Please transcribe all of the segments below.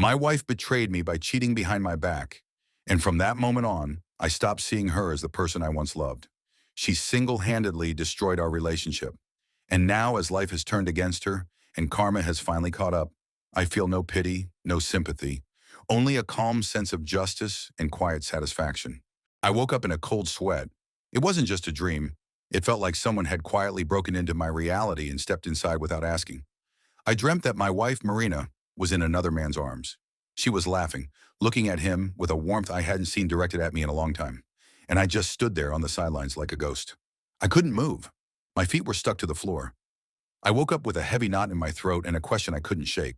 My wife betrayed me by cheating behind my back, and from that moment on, I stopped seeing her as the person I once loved. She single-handedly destroyed our relationship. And now, as life has turned against her and karma has finally caught up, I feel no pity, no sympathy, only a calm sense of justice and quiet satisfaction. I woke up in a cold sweat. It wasn't just a dream. It felt like someone had quietly broken into my reality and stepped inside without asking. I dreamt that my wife, Marina, was in another man's arms. She was laughing, looking at him with a warmth I hadn't seen directed at me in a long time. And I just stood there on the sidelines like a ghost. I couldn't move. My feet were stuck to the floor. I woke up with a heavy knot in my throat and a question I couldn't shake.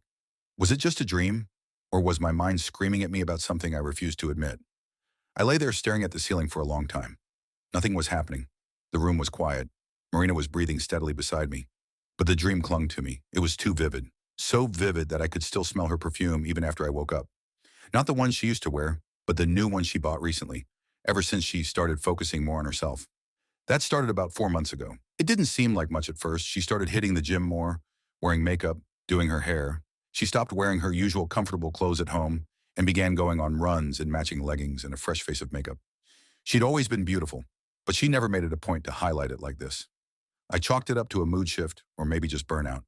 Was it just a dream? Or was my mind screaming at me about something I refused to admit? I lay there staring at the ceiling for a long time. Nothing was happening. The room was quiet. Marina was breathing steadily beside me. But the dream clung to me. It was too vivid. So vivid that I could still smell her perfume even after I woke up. Not the one she used to wear, but the new one she bought recently, ever since she started focusing more on herself. That started about 4 months ago. It didn't seem like much at first. She started hitting the gym more, wearing makeup, doing her hair. She stopped wearing her usual comfortable clothes at home and began going on runs in matching leggings and a fresh face of makeup. She'd always been beautiful, but she never made it a point to highlight it like this. I chalked it up to a mood shift or maybe just burnout.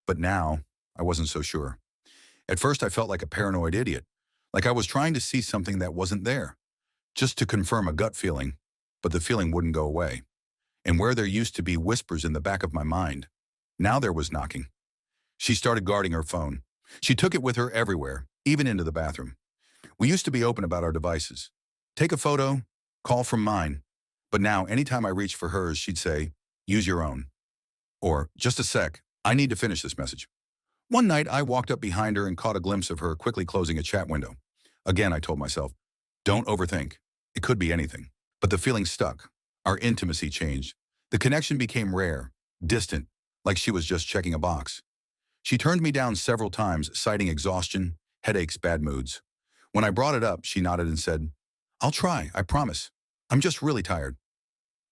But now, I wasn't so sure. At first, I felt like a paranoid idiot, like I was trying to see something that wasn't there, just to confirm a gut feeling, but the feeling wouldn't go away. And where there used to be whispers in the back of my mind, now there was knocking. She started guarding her phone. She took it with her everywhere, even into the bathroom. We used to be open about our devices. Take a photo, call from mine. But now, anytime I reached for hers, she'd say, use your own. Or, just a sec, I need to finish this message. One night, I walked up behind her and caught a glimpse of her quickly closing a chat window. Again, I told myself, don't overthink. It could be anything. But the feeling stuck. Our intimacy changed. The connection became rare, distant, like she was just checking a box. She turned me down several times, citing exhaustion, headaches, bad moods. When I brought it up, she nodded and said, I'll try, I promise. I'm just really tired.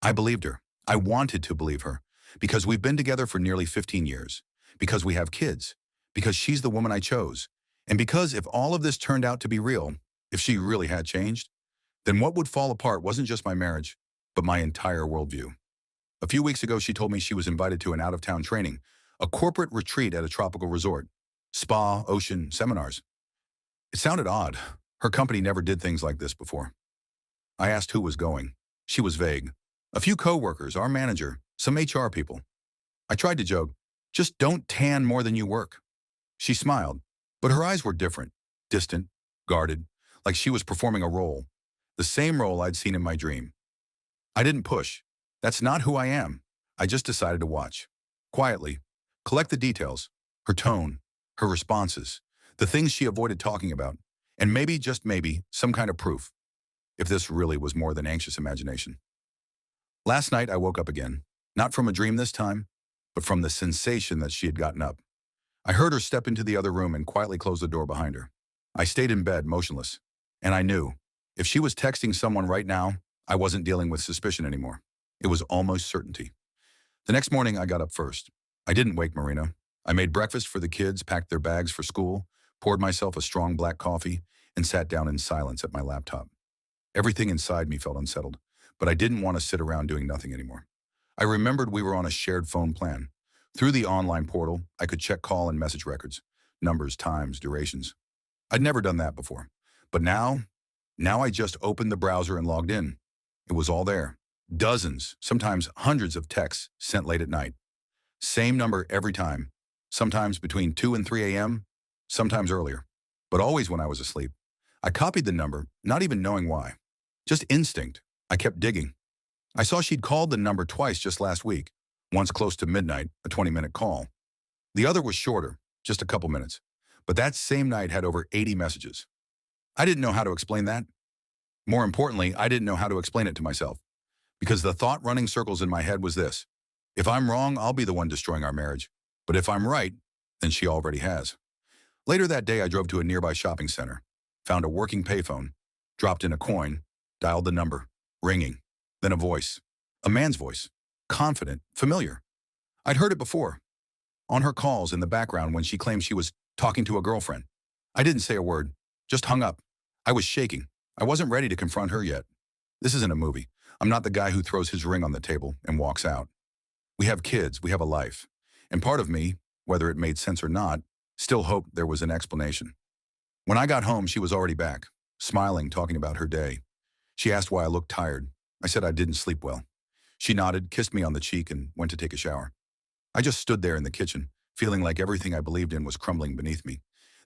I believed her. I wanted to believe her, because we've been together for nearly 15 years, because we have kids, because she's the woman I chose, and because if all of this turned out to be real, if she really had changed, then what would fall apart wasn't just my marriage, but my entire worldview. A few weeks ago, she told me she was invited to an out-of-town training, a corporate retreat at a tropical resort, spa, ocean, seminars. It sounded odd. Her company never did things like this before. I asked who was going. She was vague. A few coworkers, our manager, some HR people. I tried to joke, just don't tan more than you work. She smiled, but her eyes were different, distant, guarded, like she was performing a role, the same role I'd seen in my dream. I didn't push. That's not who I am. I just decided to watch. Quietly, collect the details, her tone, her responses, the things she avoided talking about, and maybe, just maybe, some kind of proof, if this really was more than anxious imagination. Last night, I woke up again, not from a dream this time, but from the sensation that she had gotten up. I heard her step into the other room and quietly close the door behind her. I stayed in bed, motionless, and I knew, if she was texting someone right now, I wasn't dealing with suspicion anymore. It was almost certainty. The next morning, I got up first. I didn't wake Marina. I made breakfast for the kids, packed their bags for school, poured myself a strong black coffee, and sat down in silence at my laptop. Everything inside me felt unsettled, but I didn't want to sit around doing nothing anymore. I remembered we were on a shared phone plan. Through the online portal, I could check call and message records, numbers, times, durations. I'd never done that before. But now I just opened the browser and logged in. It was all there. Dozens, sometimes hundreds of texts sent late at night. Same number every time, sometimes between 2 and 3 a.m., sometimes earlier, but always when I was asleep. I copied the number, not even knowing why. Just instinct. I kept digging. I saw she'd called the number twice just last week, once close to midnight, a 20-minute call. The other was shorter, just a couple minutes, but that same night had over 80 messages. I didn't know how to explain that. More importantly, I didn't know how to explain it to myself, because the thought running circles in my head was this: if I'm wrong, I'll be the one destroying our marriage. But if I'm right, then she already has. Later that day, I drove to a nearby shopping center, found a working payphone, dropped in a coin, dialed the number, ringing, then a voice, a man's voice, confident, familiar. I'd heard it before, on her calls in the background when she claimed she was talking to a girlfriend. I didn't say a word, just hung up. I was shaking. I wasn't ready to confront her yet. This isn't a movie. I'm not the guy who throws his ring on the table and walks out. We have kids, we have a life. And part of me, whether it made sense or not, still hoped there was an explanation. When I got home, she was already back, smiling, talking about her day. She asked why I looked tired. I said I didn't sleep well. She nodded, kissed me on the cheek, and went to take a shower. I just stood there in the kitchen, feeling like everything I believed in was crumbling beneath me.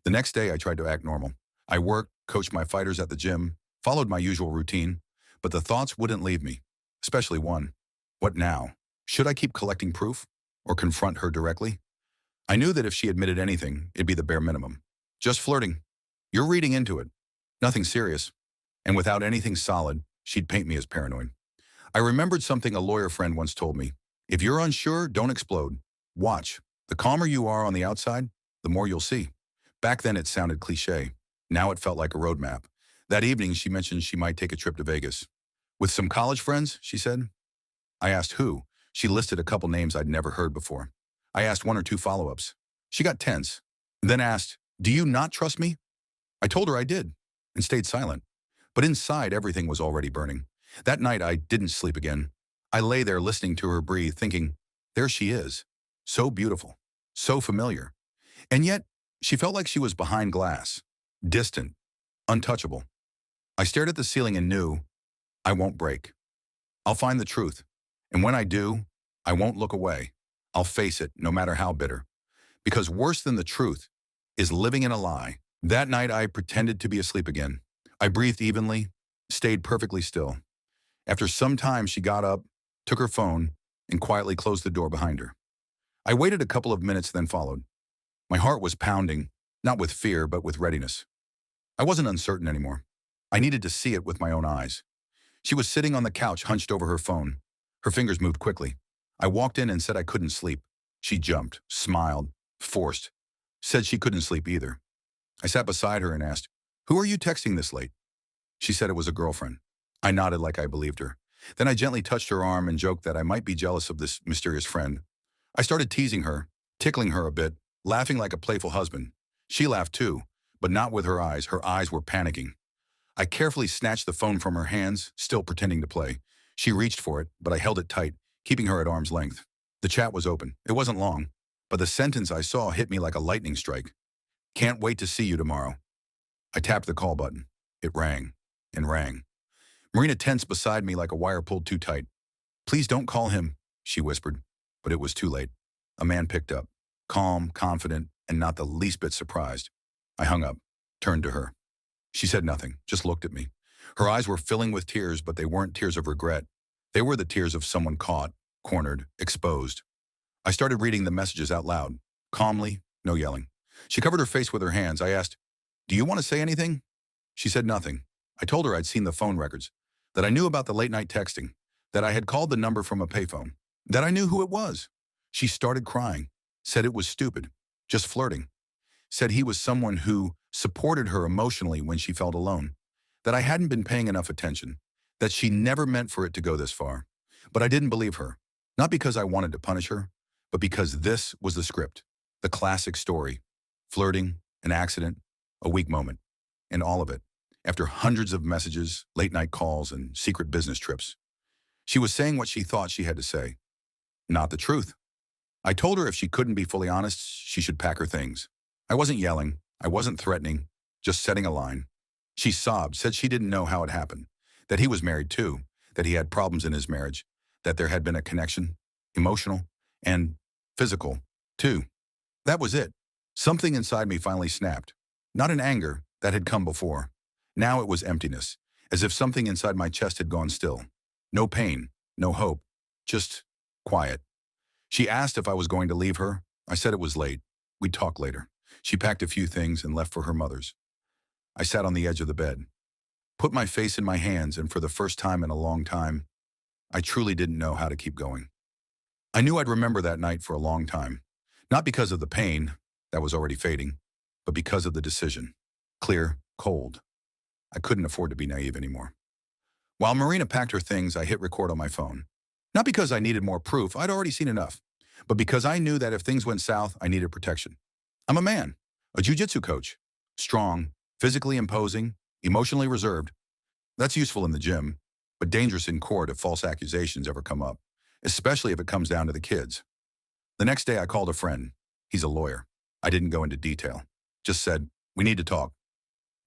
The next day, I tried to act normal. I worked, coached my fighters at the gym, followed my usual routine, but the thoughts wouldn't leave me, especially one. What now? Should I keep collecting proof or confront her directly? I knew that if she admitted anything, it'd be the bare minimum. Just flirting. You're reading into it. Nothing serious. And without anything solid, she'd paint me as paranoid. I remembered something a lawyer friend once told me. If you're unsure, don't explode. Watch. The calmer you are on the outside, the more you'll see. Back then it sounded cliche. Now it felt like a roadmap. That evening she mentioned she might take a trip to Vegas. With some college friends, she said. I asked who. She listed a couple names I'd never heard before. I asked one or two follow-ups. She got tense, then asked, do you not trust me? I told her I did, and stayed silent. But inside, everything was already burning. That night, I didn't sleep again. I lay there listening to her breathe, thinking, there she is. So beautiful, so familiar. And yet, she felt like she was behind glass, distant, untouchable. I stared at the ceiling and knew, I won't break. I'll find the truth. And when I do, I won't look away. I'll face it, no matter how bitter. Because worse than the truth is living in a lie. That night, I pretended to be asleep again. I breathed evenly, stayed perfectly still. After some time, she got up, took her phone, and quietly closed the door behind her. I waited a couple of minutes, then followed. My heart was pounding, not with fear, but with readiness. I wasn't uncertain anymore. I needed to see it with my own eyes. She was sitting on the couch, hunched over her phone. Her fingers moved quickly. I walked in and said I couldn't sleep. She jumped, smiled, forced, said she couldn't sleep either. I sat beside her and asked, who are you texting this late? She said it was a girlfriend. I nodded like I believed her. Then I gently touched her arm and joked that I might be jealous of this mysterious friend. I started teasing her, tickling her a bit, laughing like a playful husband. She laughed too, but not with her eyes. Her eyes were panicking. I carefully snatched the phone from her hands, still pretending to play. She reached for it, but I held it tight, keeping her at arm's length. The chat was open. It wasn't long, but the sentence I saw hit me like a lightning strike. Can't wait to see you tomorrow. I tapped the call button. It rang and rang. Marina tensed beside me like a wire pulled too tight. Please don't call him, she whispered, but it was too late. A man picked up, calm, confident, and not the least bit surprised. I hung up, turned to her. She said nothing, just looked at me. Her eyes were filling with tears, but they weren't tears of regret. They were the tears of someone caught, cornered, exposed. I started reading the messages out loud, calmly, no yelling. She covered her face with her hands. I asked, do you want to say anything? She said nothing. I told her I'd seen the phone records, that I knew about the late-night texting, that I had called the number from a payphone, that I knew who it was. She started crying, said it was stupid, just flirting, said he was someone who supported her emotionally when she felt alone, that I hadn't been paying enough attention, that she never meant for it to go this far. But I didn't believe her, not because I wanted to punish her, but because this was the script, the classic story, flirting, an accident, a weak moment, and all of it, after hundreds of messages, late-night calls, and secret business trips. She was saying what she thought she had to say, not the truth. I told her if she couldn't be fully honest, she should pack her things. I wasn't yelling, I wasn't threatening, just setting a line. She sobbed, said she didn't know how it happened, that he was married too, that he had problems in his marriage, that there had been a connection, emotional and physical, too. That was it. Something inside me finally snapped. Not in anger, that had come before. Now it was emptiness, as if something inside my chest had gone still. No pain, no hope, just quiet. She asked if I was going to leave her. I said it was late. We'd talk later. She packed a few things and left for her mother's. I sat on the edge of the bed, put my face in my hands, and for the first time in a long time, I truly didn't know how to keep going. I knew I'd remember that night for a long time, not because of the pain that was already fading, but because of the decision. Clear, cold. I couldn't afford to be naive anymore. While Marina packed her things, I hit record on my phone. Not because I needed more proof, I'd already seen enough, but because I knew that if things went south, I needed protection. I'm a man, a jiu-jitsu coach. Strong, physically imposing, emotionally reserved. That's useful in the gym, but dangerous in court if false accusations ever come up, especially if it comes down to the kids. The next day I called a friend. He's a lawyer. I didn't go into detail. Just said, we need to talk.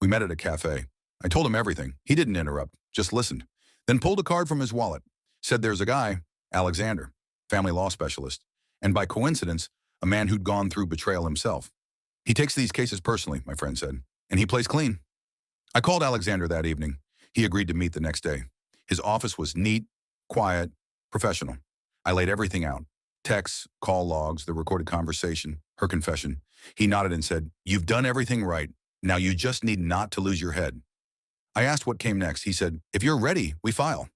We met at a cafe. I told him everything. He didn't interrupt, just listened. Then pulled a card from his wallet. Said there's a guy, Alexander, family law specialist, and by coincidence, a man who'd gone through betrayal himself. He takes these cases personally, my friend said, and he plays clean. I called Alexander that evening. He agreed to meet the next day. His office was neat, quiet, professional. I laid everything out. Texts, call logs, the recorded conversation, her confession. He nodded and said, "You've done everything right. Now you just need not to lose your head." I asked what came next. He said, "If you're ready, we file.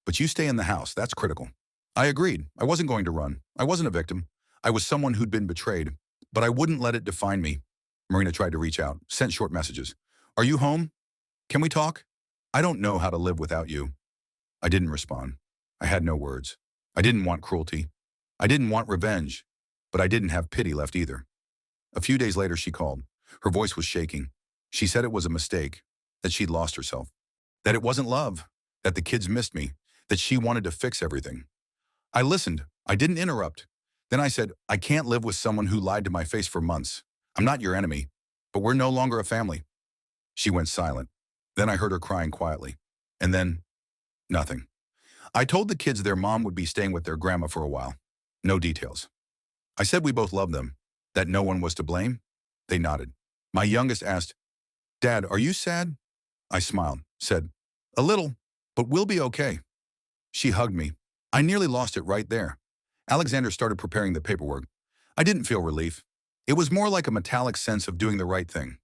But you stay in the house. That's critical." I agreed. I wasn't going to run. I wasn't a victim. I was someone who'd been betrayed. But I wouldn't let it define me. Marina tried to reach out, sent short messages. "Are you home? Can we talk? I don't know how to live without you." I didn't respond. I had no words. I didn't want cruelty. I didn't want revenge. But I didn't have pity left either. A few days later, she called. Her voice was shaking. She said it was a mistake, that she'd lost herself, that it wasn't love, that the kids missed me, that she wanted to fix everything. I listened. I didn't interrupt. Then I said, "I can't live with someone who lied to my face for months. I'm not your enemy, but we're no longer a family." She went silent. Then I heard her crying quietly. And then, nothing. I told the kids their mom would be staying with their grandma for a while. No details. I said we both loved them, that no one was to blame. They nodded. My youngest asked, "Dad, are you sad?" I smiled, said, "A little, but we'll be okay." She hugged me. I nearly lost it right there. Alexander started preparing the paperwork. I didn't feel relief. It was more like a metallic sense of doing the right thing,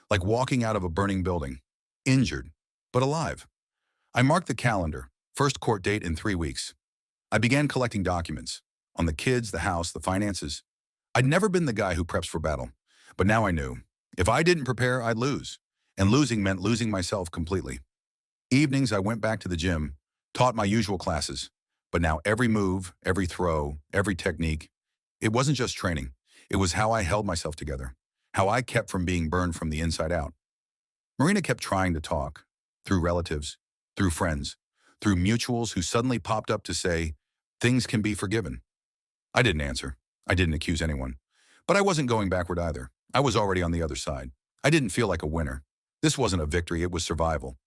like walking out of a burning building, injured, but alive. I marked the calendar, first court date in 3 weeks. I began collecting documents on the kids, the house, the finances. I'd never been the guy who preps for battle, but now I knew. If I didn't prepare, I'd lose, and losing meant losing myself completely. Evenings, I went back to the gym, taught my usual classes, but now every move, every throw, every technique, it wasn't just training. It was how I held myself together, how I kept from being burned from the inside out. Marina kept trying to talk, through relatives, through friends, through mutuals who suddenly popped up to say, things can be forgiven. I didn't answer. I didn't accuse anyone. But I wasn't going backward either. I was already on the other side. I didn't feel like a winner. This wasn't a victory, it was survival.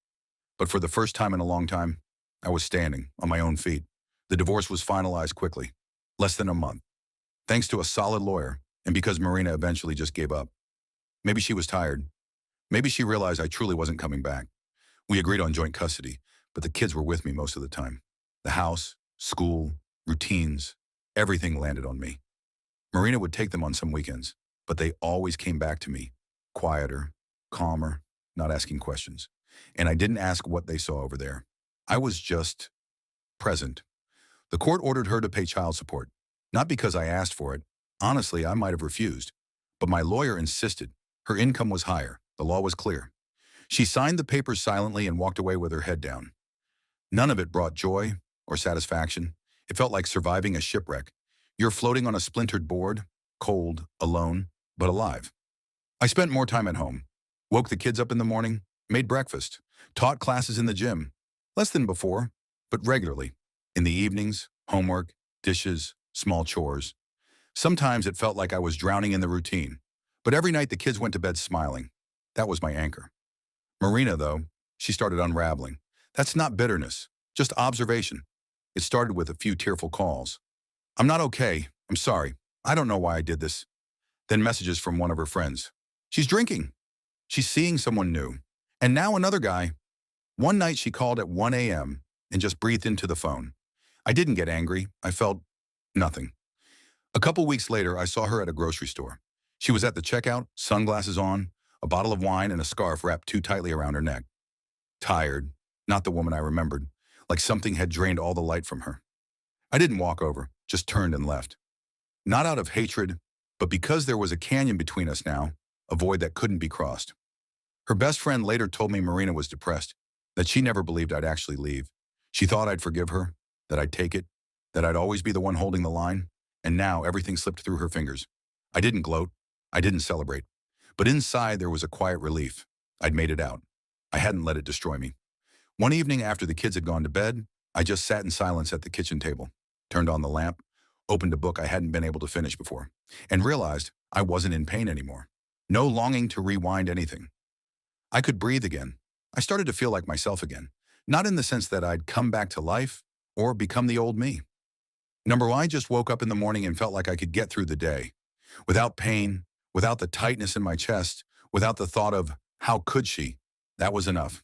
But for the first time in a long time, I was standing on my own feet. The divorce was finalized quickly, less than a month, thanks to a solid lawyer, and because Marina eventually just gave up. Maybe she was tired. Maybe she realized I truly wasn't coming back. We agreed on joint custody, but the kids were with me most of the time. The house, school, routines, everything landed on me. Marina would take them on some weekends, but they always came back to me, quieter, calmer, not asking questions. And I didn't ask what they saw over there. I was just present. The court ordered her to pay child support, not because I asked for it. Honestly, I might have refused. But my lawyer insisted. Her income was higher. The law was clear. She signed the papers silently and walked away with her head down. None of it brought joy or satisfaction. It felt like surviving a shipwreck. You're floating on a splintered board, cold, alone, but alive. I spent more time at home. Woke the kids up in the morning, made breakfast, taught classes in the gym. Less than before, but regularly. In the evenings, homework, dishes, small chores. Sometimes it felt like I was drowning in the routine. But every night the kids went to bed smiling. That was my anchor. Marina, though, she started unraveling. That's not bitterness, just observation. It started with a few tearful calls. "I'm not okay. I'm sorry. I don't know why I did this." Then messages from one of her friends. "She's drinking. She's seeing someone new." And now another guy. One night she called at 1 a.m. and just breathed into the phone. I didn't get angry. I felt nothing. A couple weeks later, I saw her at a grocery store. She was at the checkout, sunglasses on, a bottle of wine and a scarf wrapped too tightly around her neck. Tired, not the woman I remembered, like something had drained all the light from her. I didn't walk over, just turned and left. Not out of hatred, but because there was a canyon between us now, a void that couldn't be crossed. Her best friend later told me Marina was depressed, that she never believed I'd actually leave. She thought I'd forgive her, that I'd take it, that I'd always be the one holding the line, and now everything slipped through her fingers. I didn't gloat. I didn't celebrate. But inside there was a quiet relief. I'd made it out. I hadn't let it destroy me. One evening after the kids had gone to bed, I just sat in silence at the kitchen table, turned on the lamp, opened a book I hadn't been able to finish before, and realized I wasn't in pain anymore. No longing to rewind anything. I could breathe again. I started to feel like myself again, not in the sense that I'd come back to life or become the old me. Number one, I just woke up in the morning and felt like I could get through the day without pain, without the tightness in my chest, without the thought of how could she? That was enough.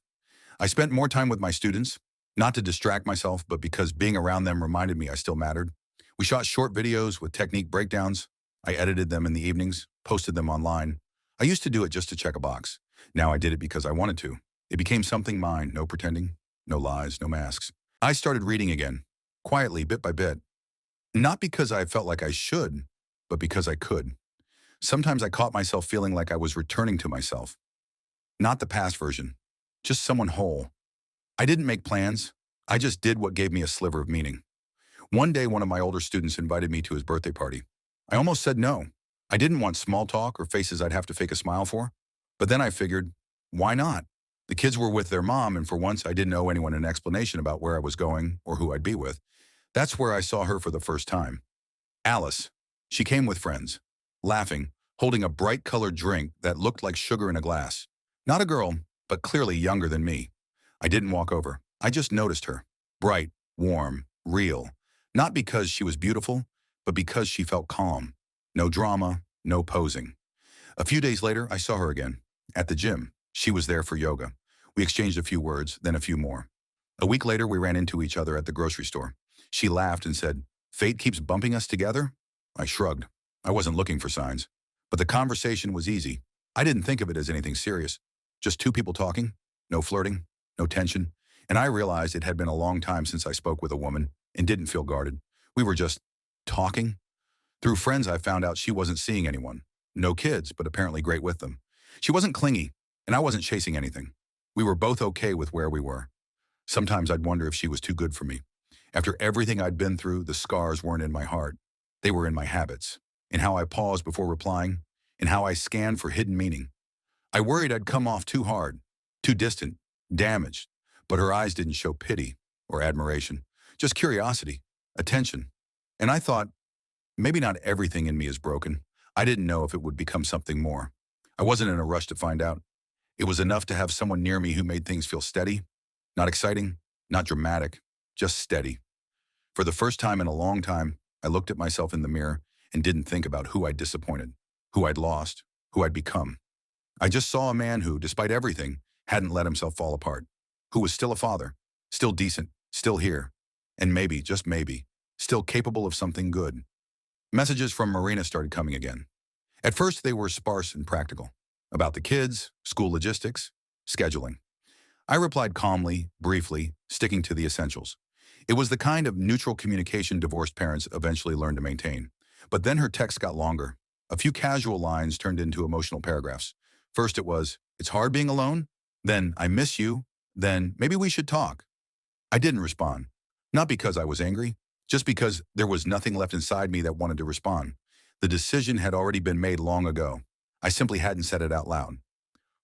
I spent more time with my students, not to distract myself, but because being around them reminded me I still mattered. We shot short videos with technique breakdowns. I edited them in the evenings, posted them online. I used to do it just to check a box. Now I did it because I wanted to. It became something mine, no pretending, no lies, no masks. I started reading again, quietly, bit by bit. Not because I felt like I should, but because I could. Sometimes I caught myself feeling like I was returning to myself. Not the past version, just someone whole. I didn't make plans. I just did what gave me a sliver of meaning. One day, one of my older students invited me to his birthday party. I almost said no. I didn't want small talk or faces I'd have to fake a smile for. But then I figured, why not? The kids were with their mom, and for once I didn't owe anyone an explanation about where I was going or who I'd be with. That's where I saw her for the first time. Alice. She came with friends, laughing, holding a bright-colored drink that looked like sugar in a glass. Not a girl, but clearly younger than me. I didn't walk over. I just noticed her. Bright, warm, real. Not because she was beautiful, but because she felt calm. No drama, no posing. A few days later, I saw her again. At the gym. She was there for yoga. We exchanged a few words, then a few more. A week later, we ran into each other at the grocery store. She laughed and said, "Fate keeps bumping us together?" I shrugged. I wasn't looking for signs. But the conversation was easy. I didn't think of it as anything serious. Just two people talking, no flirting, no tension. And I realized it had been a long time since I spoke with a woman and didn't feel guarded. We were just talking. Through friends, I found out she wasn't seeing anyone. No kids, but apparently great with them. She wasn't clingy, and I wasn't chasing anything. We were both okay with where we were. Sometimes I'd wonder if she was too good for me. After everything I'd been through, the scars weren't in my heart. They were in my habits, in how I paused before replying, in how I scanned for hidden meaning. I worried I'd come off too hard, too distant, damaged, but her eyes didn't show pity or admiration, just curiosity, attention. And I thought, maybe not everything in me is broken. I didn't know if it would become something more. I wasn't in a rush to find out. It was enough to have someone near me who made things feel steady, not exciting, not dramatic, just steady. For the first time in a long time, I looked at myself in the mirror and didn't think about who I'd disappointed, who I'd lost, who I'd become. I just saw a man who, despite everything, hadn't let himself fall apart, who was still a father, still decent, still here, and maybe, just maybe, still capable of something good. Messages from Marina started coming again. At first, they were sparse and practical, about the kids, school logistics, scheduling. I replied calmly, briefly, sticking to the essentials. It was the kind of neutral communication divorced parents eventually learn to maintain. But then her text got longer. A few casual lines turned into emotional paragraphs. First it was, "It's hard being alone." Then, "I miss you." Then, "Maybe we should talk." I didn't respond. Not because I was angry, just because there was nothing left inside me that wanted to respond. The decision had already been made long ago. I simply hadn't said it out loud.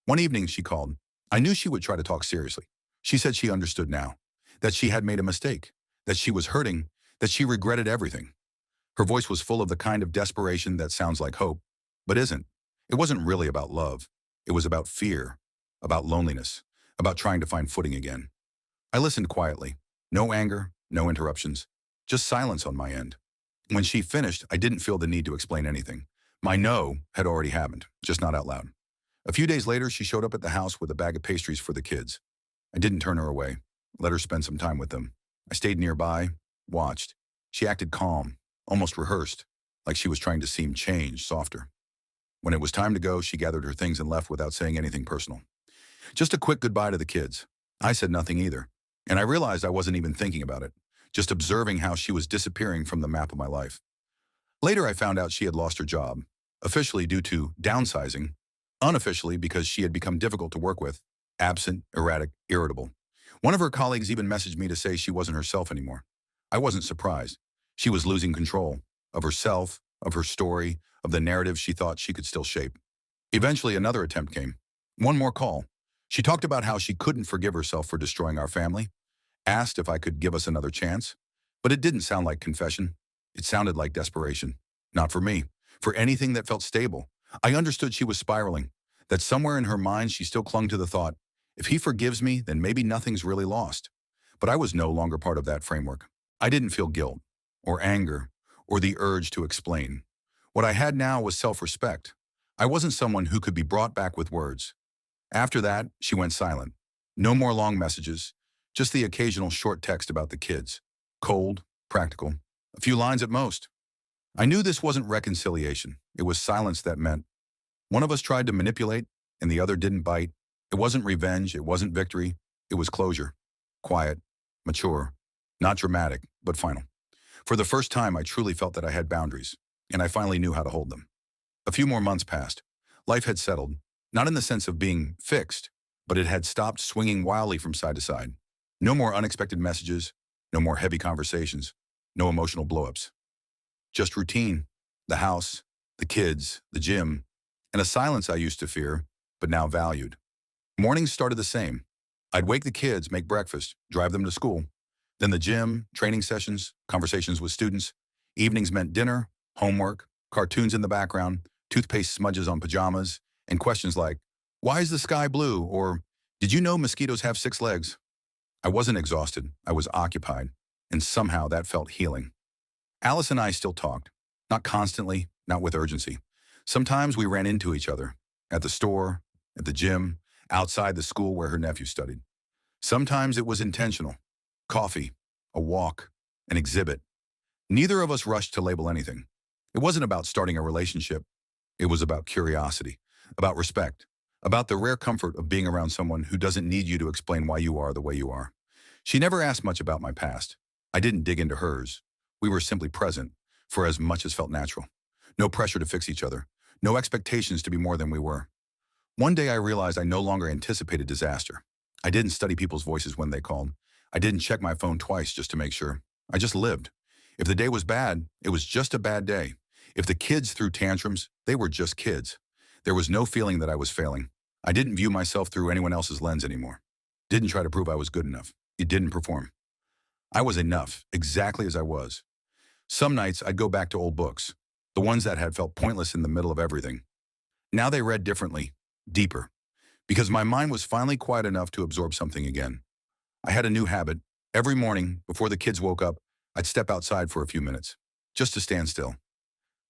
One evening she called. I knew she would try to talk seriously. She said she understood now, that she had made a mistake, that she was hurting, that she regretted everything. Her voice was full of the kind of desperation that sounds like hope, but isn't. It wasn't really about love. It was about fear, about loneliness, about trying to find footing again. I listened quietly. No anger, no interruptions, just silence on my end. When she finished, I didn't feel the need to explain anything. My no had already happened, just not out loud. A few days later, she showed up at the house with a bag of pastries for the kids. I didn't turn her away, let her spend some time with them. I stayed nearby, watched. She acted calm, almost rehearsed, like she was trying to seem changed, softer. When it was time to go, she gathered her things and left without saying anything personal. Just a quick goodbye to the kids. I said nothing either, and I realized I wasn't even thinking about it, just observing how she was disappearing from the map of my life. Later, I found out she had lost her job, officially due to downsizing, unofficially because she had become difficult to work with, absent, erratic, irritable. One of her colleagues even messaged me to say she wasn't herself anymore. I wasn't surprised. She was losing control of herself, of her story, of the narrative she thought she could still shape. Eventually, another attempt came. One more call. She talked about how she couldn't forgive herself for destroying our family, asked if I could give us another chance. But it didn't sound like confession. It sounded like desperation. Not for me. For anything that felt stable. I understood she was spiraling, that somewhere in her mind she still clung to the thought, if he forgives me, then maybe nothing's really lost. But I was no longer part of that framework. I didn't feel guilt, or anger, or the urge to explain. What I had now was self-respect. I wasn't someone who could be brought back with words. After that, she went silent. No more long messages, just the occasional short text about the kids. Cold, practical, a few lines at most. I knew this wasn't reconciliation. It was silence that meant one of us tried to manipulate and the other didn't bite. It wasn't revenge, it wasn't victory. It was closure. Quiet, mature, not dramatic, but final. For the first time, I truly felt that I had boundaries, and I finally knew how to hold them. A few more months passed. Life had settled, not in the sense of being fixed, but it had stopped swinging wildly from side to side. No more unexpected messages, no more heavy conversations, no emotional blowups. Just routine, the house, the kids, the gym, and a silence I used to fear, but now valued. Mornings started the same. I'd wake the kids, make breakfast, drive them to school. Then the gym, training sessions, conversations with students. Evenings meant dinner, homework, cartoons in the background, toothpaste smudges on pajamas, and questions like, why is the sky blue? Or, did you know mosquitoes have 6 legs? I wasn't exhausted, I was occupied, and somehow that felt healing. Alice and I still talked. Not constantly, not with urgency. Sometimes we ran into each other, at the store, at the gym, outside the school where her nephew studied. Sometimes it was intentional. Coffee, a walk, an exhibit. Neither of us rushed to label anything. It wasn't about starting a relationship. It was about curiosity, about respect, about the rare comfort of being around someone who doesn't need you to explain why you are the way you are. She never asked much about my past. I didn't dig into hers. We were simply present, for as much as felt natural. No pressure to fix each other. No expectations to be more than we were. One day I realized I no longer anticipated disaster. I didn't study people's voices when they called. I didn't check my phone twice just to make sure. I just lived. If the day was bad, it was just a bad day. If the kids threw tantrums, they were just kids. There was no feeling that I was failing. I didn't view myself through anyone else's lens anymore. Didn't try to prove I was good enough. It didn't perform. I was enough, exactly as I was. Some nights I'd go back to old books, the ones that had felt pointless in the middle of everything. Now they read differently, deeper, because my mind was finally quiet enough to absorb something again. I had a new habit. Every morning, before the kids woke up, I'd step outside for a few minutes, just to stand still.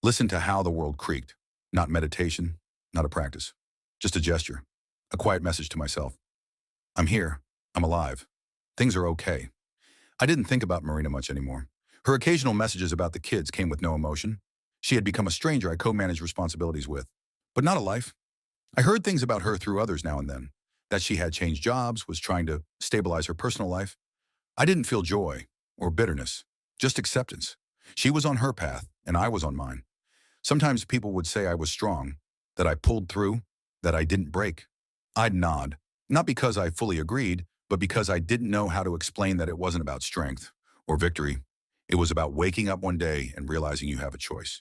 Listen to how the world creaked. Not meditation, not a practice, just a gesture, a quiet message to myself. I'm here. I'm alive. Things are okay. I didn't think about Marina much anymore. Her occasional messages about the kids came with no emotion. She had become a stranger I co-managed responsibilities with, but not a life. I heard things about her through others now and then, that she had changed jobs, was trying to stabilize her personal life. I didn't feel joy or bitterness, just acceptance. She was on her path, and I was on mine. Sometimes people would say I was strong, that I pulled through, that I didn't break. I'd nod, not because I fully agreed, but because I didn't know how to explain that it wasn't about strength or victory. It was about waking up one day and realizing you have a choice.